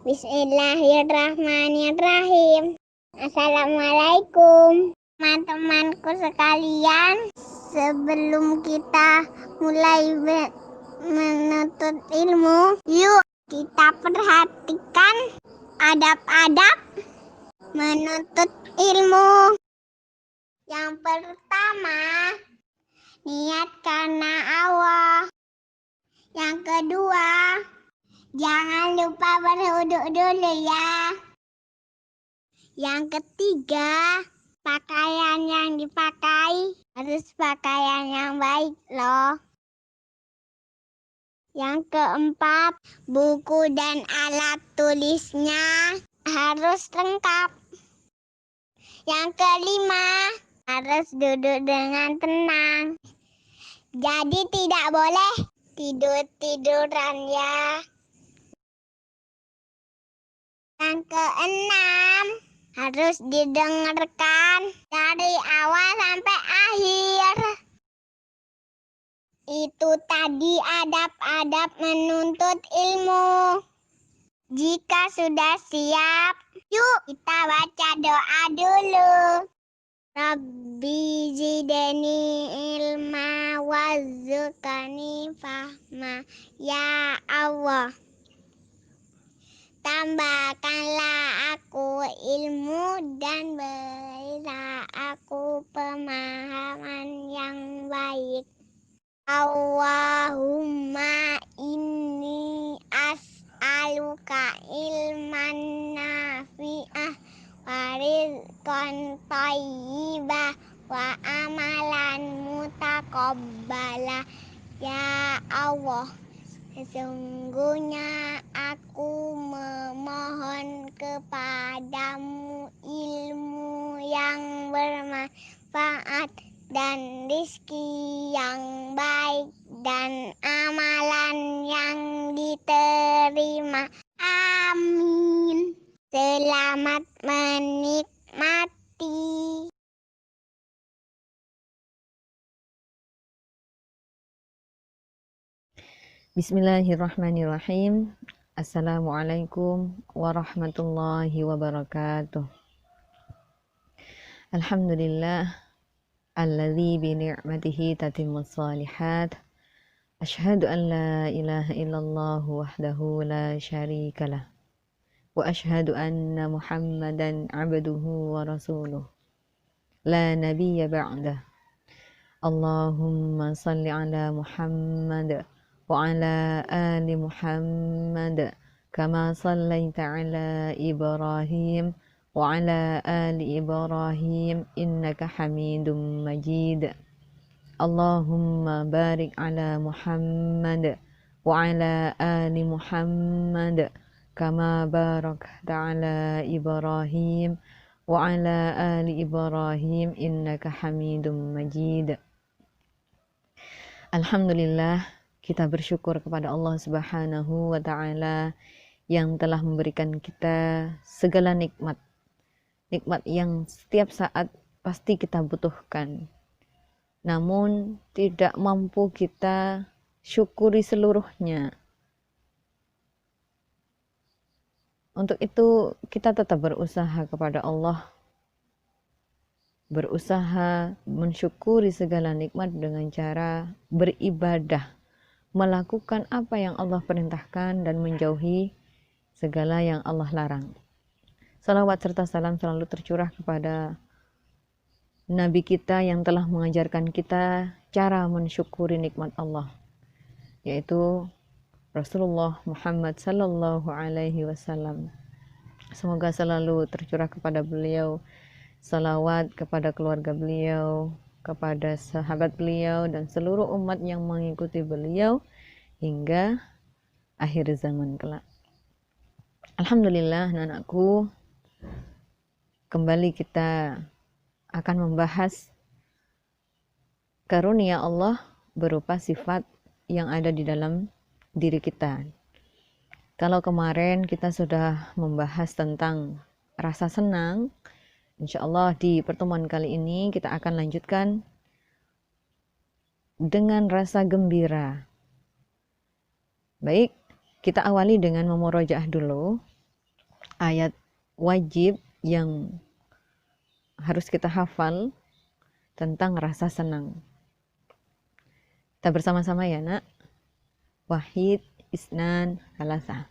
Bismillahirrahmanirrahim. Assalamualaikum teman-temanku sekalian. Sebelum kita mulai menuntut ilmu, yuk kita perhatikan adab-adab menuntut ilmu. Yang pertama, niat karena Allah. Yang kedua, jangan lupa berwudu dulu ya. Yang ketiga, pakaian yang dipakai harus pakaian yang baik loh. Yang keempat, buku dan alat tulisnya harus lengkap. Yang kelima, harus duduk dengan tenang. Jadi tidak boleh tidur-tiduran ya. Yang keenam, harus didengarkan dari awal sampai akhir. Itu tadi adab-adab menuntut ilmu. Jika sudah siap, yuk kita baca doa dulu. Rabbi zidni ilma warzuqni fahma. Ya Allah, tambahkanlah aku ilmu dan berilah aku pemahaman yang baik. Allahumma inni as'aluka ilman nafi'ah wa rizqan thayyibah wa amalan mutaqabbala. Ya Allah, sesungguhnya aku memohon kepadamu ilmu yang bermanfaat dan rizki yang baik dan amalan yang diterima. Amin. Selamat menikmati. Bismillahirrahmanirrahim. Assalamualaikum warahmatullahi wabarakatuh. Alhamdulillah alladzi bi ni'matihi tatimmus shalihat. Asyhadu an la ilaha illallah wahdahu la syarikalah. Wa asyhadu anna Muhammadan abduhu wa rasuluh. La nabiyya ba'dah. Allahumma salli ala Muhammad wa ala ali Muhammad kama sallaita ala Ibrahim wa ala ali Ibrahim innaka Hamidum Majid. Allahumma barik ala Muhammad wa ala ali Muhammad kama barakta ala Ibrahim wa ala ali Ibrahim innaka Hamidum Majid. Alhamdulillah, kita bersyukur kepada Allah Subhanahu wa taala yang telah memberikan kita segala nikmat. Nikmat yang setiap saat pasti kita butuhkan. Namun tidak mampu kita syukuri seluruhnya. Untuk itu kita tetap berusaha kepada Allah. Berusaha mensyukuri segala nikmat dengan cara beribadah. Melakukan apa yang Allah perintahkan dan menjauhi segala yang Allah larang. Salawat serta salam selalu tercurah kepada Nabi kita yang telah mengajarkan kita cara mensyukuri nikmat Allah, yaitu Rasulullah Muhammad sallallahu alaihi wasallam. Semoga selalu tercurah kepada beliau salawat kepada keluarga beliau, kepada sahabat beliau dan seluruh umat yang mengikuti beliau hingga akhir zaman kelak. Alhamdulillah, anakku, kembali kita akan membahas karunia Allah berupa sifat yang ada di dalam diri kita. Kalau kemarin kita sudah membahas tentang rasa senang, insya Allah di pertemuan kali ini kita akan lanjutkan dengan rasa gembira. Baik, kita awali dengan memurojaah dulu. ayat wajib yang harus kita hafal tentang rasa senang. Kita bersama-sama ya nak. Wahid, isnan, salasa.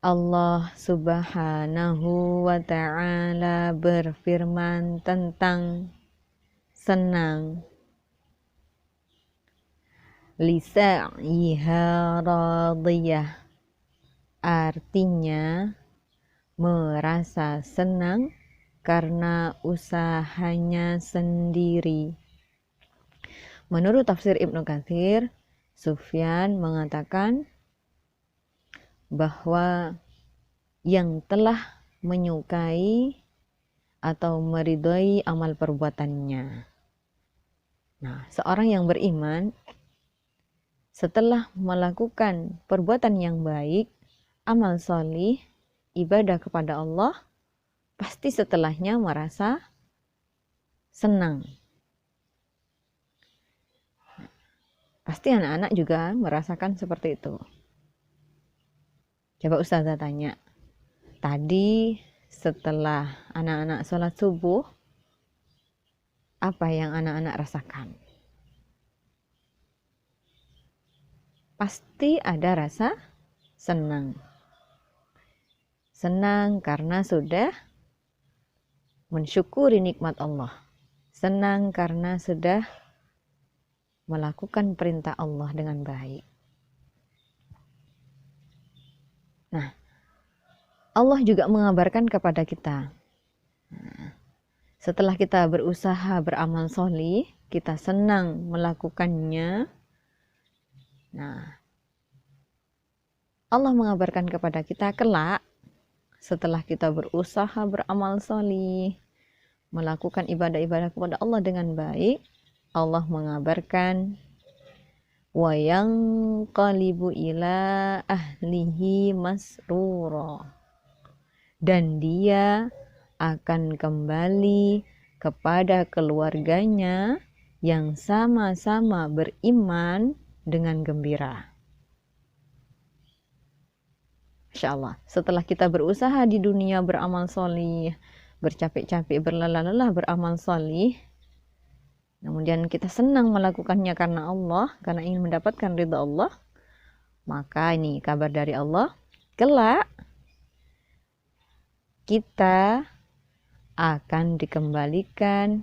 Allah subhanahu wa ta'ala berfirman tentang senang. Lisa'iha radiyah, artinya merasa senang karena usahanya sendiri. Menurut tafsir Ibnu Katsir, Sufyan mengatakan bahwa yang telah menyukai atau meridhai amal perbuatannya. Nah, seorang yang beriman setelah melakukan perbuatan yang baik, amal solih, ibadah kepada Allah, pasti setelahnya merasa senang. Pasti anak-anak juga merasakan seperti itu. Coba Ustazah tanya, tadi setelah anak-anak sholat subuh, apa yang anak-anak rasakan? Pasti ada rasa senang. Senang karena sudah mensyukuri nikmat Allah. Senang karena sudah melakukan perintah Allah dengan baik. Nah, Allah juga mengabarkan kepada kita. Setelah kita berusaha beramal solih, kita senang melakukannya. Nah, Allah mengabarkan kepada kita kelak setelah kita berusaha beramal solih, melakukan ibadah-ibadah kepada Allah dengan baik, Allah mengabarkan wa yanqalibu ila ahlihi masrura, dan dia akan kembali kepada keluarganya yang sama-sama beriman dengan gembira. Masya Allah, setelah kita berusaha di dunia beramal solih, bercapek-capek, berlelah-lelah beramal solih, kemudian kita senang melakukannya karena Allah, karena ingin mendapatkan ridha Allah, maka ini kabar dari Allah, kelak kita akan dikembalikan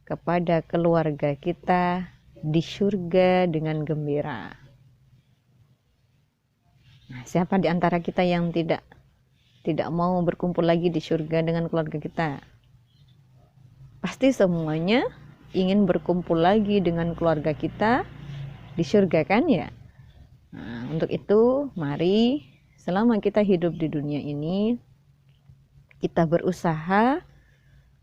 kepada keluarga kita di surga dengan gembira. Nah, siapa di antara kita yang tidak mau berkumpul lagi di surga dengan keluarga kita? Pasti semuanya ingin berkumpul lagi dengan keluarga kita di surga kan ya? Nah, untuk itu mari selama kita hidup di dunia ini, kita berusaha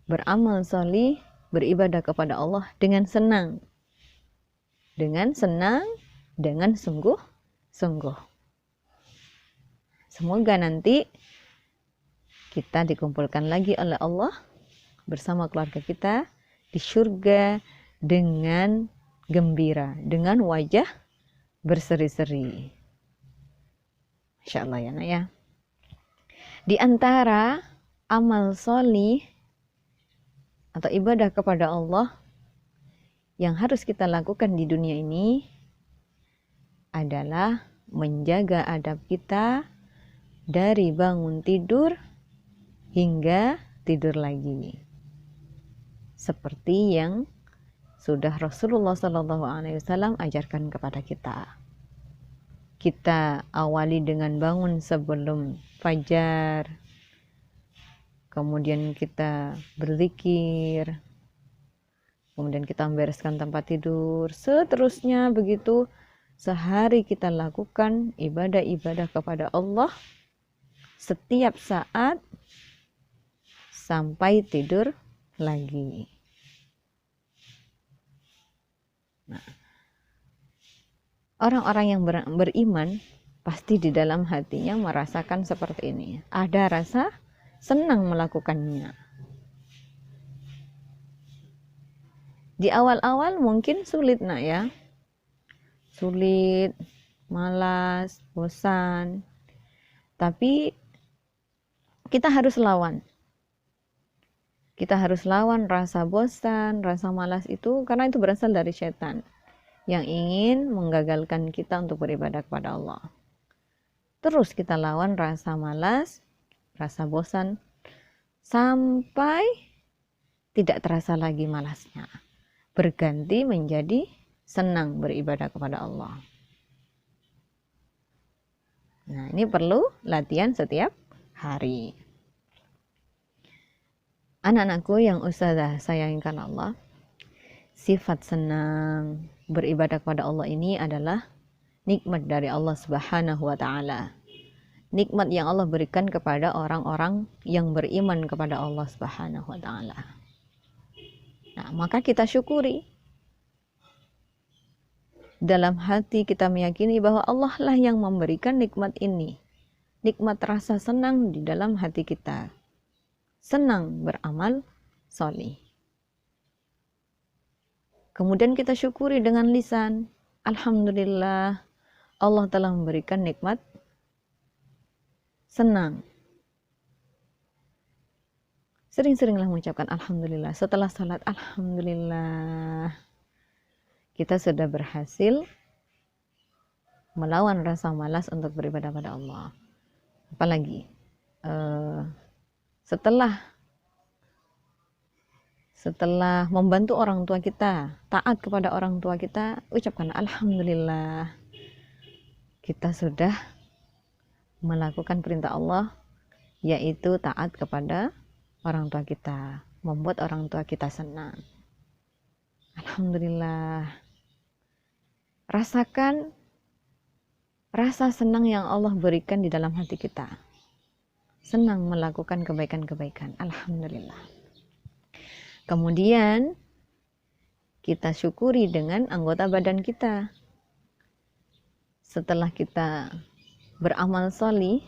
beramal solih, beribadah kepada Allah dengan senang. Dengan senang, dengan sungguh-sungguh. Semoga nanti kita dikumpulkan lagi oleh Allah bersama keluarga kita di surga dengan gembira, dengan wajah berseri-seri. Insya Allah ya nak ya. Di antara amal solih atau ibadah kepada Allah yang harus kita lakukan di dunia ini adalah menjaga adab kita dari bangun tidur hingga tidur lagi. Seperti yang sudah Rasulullah SAW ajarkan kepada kita. Kita awali dengan bangun sebelum fajar, kemudian kita berzikir, kemudian kita membereskan tempat tidur, seterusnya begitu. Sehari kita lakukan ibadah-ibadah kepada Allah setiap saat sampai tidur lagi. Nah, orang-orang yang beriman pasti di dalam hatinya merasakan seperti ini. Ada rasa senang melakukannya. Di awal-awal mungkin sulit nak ya. Sulit, malas, bosan. Tapi kita harus lawan. Kita harus lawan rasa bosan, rasa malas itu, karena itu berasal dari setan yang ingin menggagalkan kita untuk beribadah kepada Allah. Terus kita lawan rasa malas, rasa bosan, sampai tidak terasa lagi malasnya. Berganti menjadi senang beribadah kepada Allah. Nah, ini perlu latihan setiap hari. Anak-anakku yang ustazah sayangkan Allah, sifat senang beribadah kepada Allah ini adalah nikmat dari Allah Subhanahu wa Ta'ala. Nikmat yang Allah berikan kepada orang-orang yang beriman kepada Allah Subhanahu wa Ta'ala. Nah, maka kita syukuri. Dalam hati kita meyakini bahwa Allah lah yang memberikan nikmat ini. Nikmat rasa senang di dalam hati kita. Senang beramal solih. Kemudian kita syukuri dengan lisan. Alhamdulillah, Allah telah memberikan nikmat senang. Sering-seringlah mengucapkan Alhamdulillah. Setelah salat, Alhamdulillah, kita sudah berhasil melawan rasa malas untuk beribadah pada Allah. Apalagi setelah membantu orang tua kita, taat kepada orang tua kita, ucapkan Alhamdulillah, kita sudah melakukan perintah Allah, yaitu taat kepada orang tua kita, membuat orang tua kita senang. Alhamdulillah. Rasakan rasa senang yang Allah berikan di dalam hati kita. Senang melakukan kebaikan-kebaikan. Alhamdulillah. Kemudian kita syukuri dengan anggota badan kita. Setelah kita beramal solih,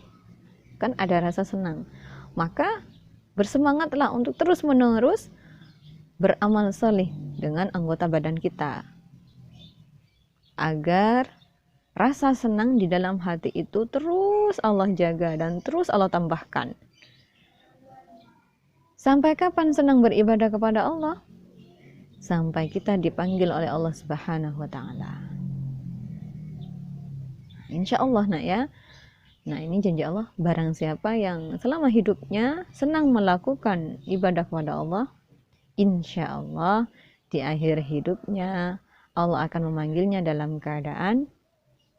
kan ada rasa senang. Maka bersemangatlah untuk terus-menerus beramal solih dengan anggota badan kita. Agar rasa senang di dalam hati itu terus Allah jaga dan terus Allah tambahkan. Sampai kapan senang beribadah kepada Allah? Sampai kita dipanggil oleh Allah Subhanahu wa Ta'ala. Insya Allah nak ya. Nah, ini janji Allah, barang siapa yang selama hidupnya senang melakukan ibadah kepada Allah, insya Allah di akhir hidupnya Allah akan memanggilnya dalam keadaan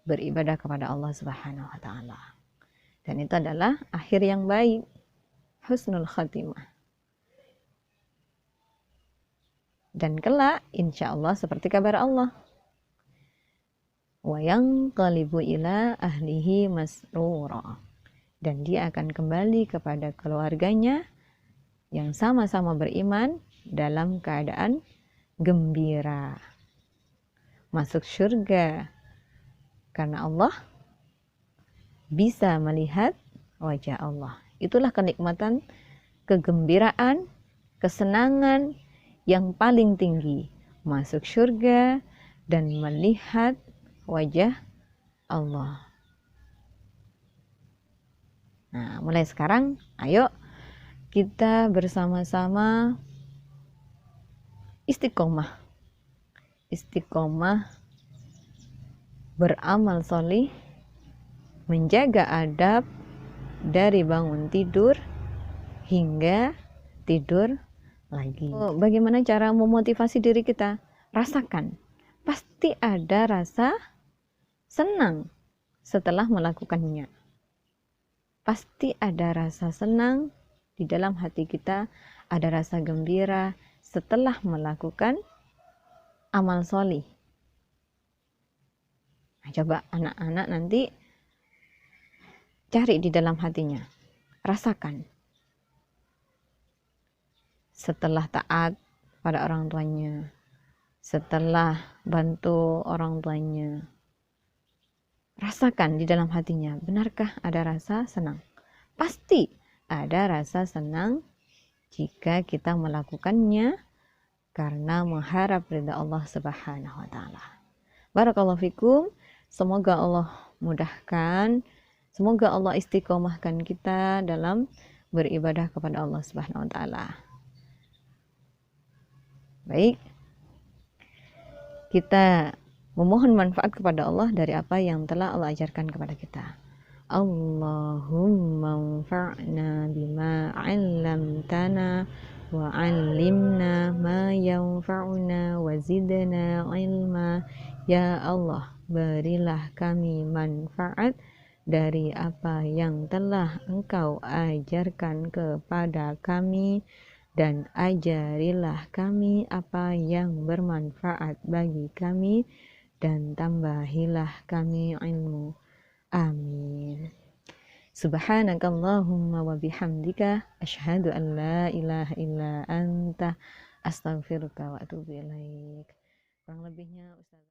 beribadah kepada Allah Subhanahu wa Ta'ala. Dan itu adalah akhir yang baik, husnul khatimah. Dan kelak insya Allah seperti kabar Allah, wa yanqalibu ila ahlihi masrura, dan dia akan kembali kepada keluarganya yang sama-sama beriman dalam keadaan gembira, masuk surga karena Allah bisa melihat wajah Allah. Itulah kenikmatan, kegembiraan, kesenangan yang paling tinggi, masuk surga dan melihat wajah Allah. Nah, mulai sekarang ayo kita bersama-sama istiqomah beramal solih, menjaga adab dari bangun tidur hingga tidur lagi. Bagaimana cara memotivasi diri kita? Rasakan, pasti ada rasa senang setelah melakukannya. Pasti ada rasa senang di dalam hati kita, ada rasa gembira setelah melakukan amal solih. Nah, coba anak-anak nanti cari di dalam hatinya, rasakan. Setelah taat pada orang tuanya, setelah bantu orang tuanya, rasakan di dalam hatinya, benarkah ada rasa senang? Pasti ada rasa senang jika kita melakukannya karena mengharap ridha Allah Subhanahu wa Ta'ala. Barakallahu fikum. Semoga Allah mudahkan, semoga Allah istiqomahkan kita dalam beribadah kepada Allah Subhanahu wa taala. Baik, kita memohon manfaat kepada Allah dari apa yang telah Allah ajarkan kepada kita. Allahumma anfa'na bima 'allamtana wa 'allimna ma yanfa'una wa zidna ilma. Ya Allah, berilah kami manfaat dari apa yang telah Engkau ajarkan kepada kami, dan ajarilah kami apa yang bermanfaat bagi kami, dan tambahilah kami ilmu. Amin. Subhanakallahumma wa bihamdika asyhadu an la ilaha illa anta astaghfiruka wa atubu ilaik. Kurang lebihnya Ustaz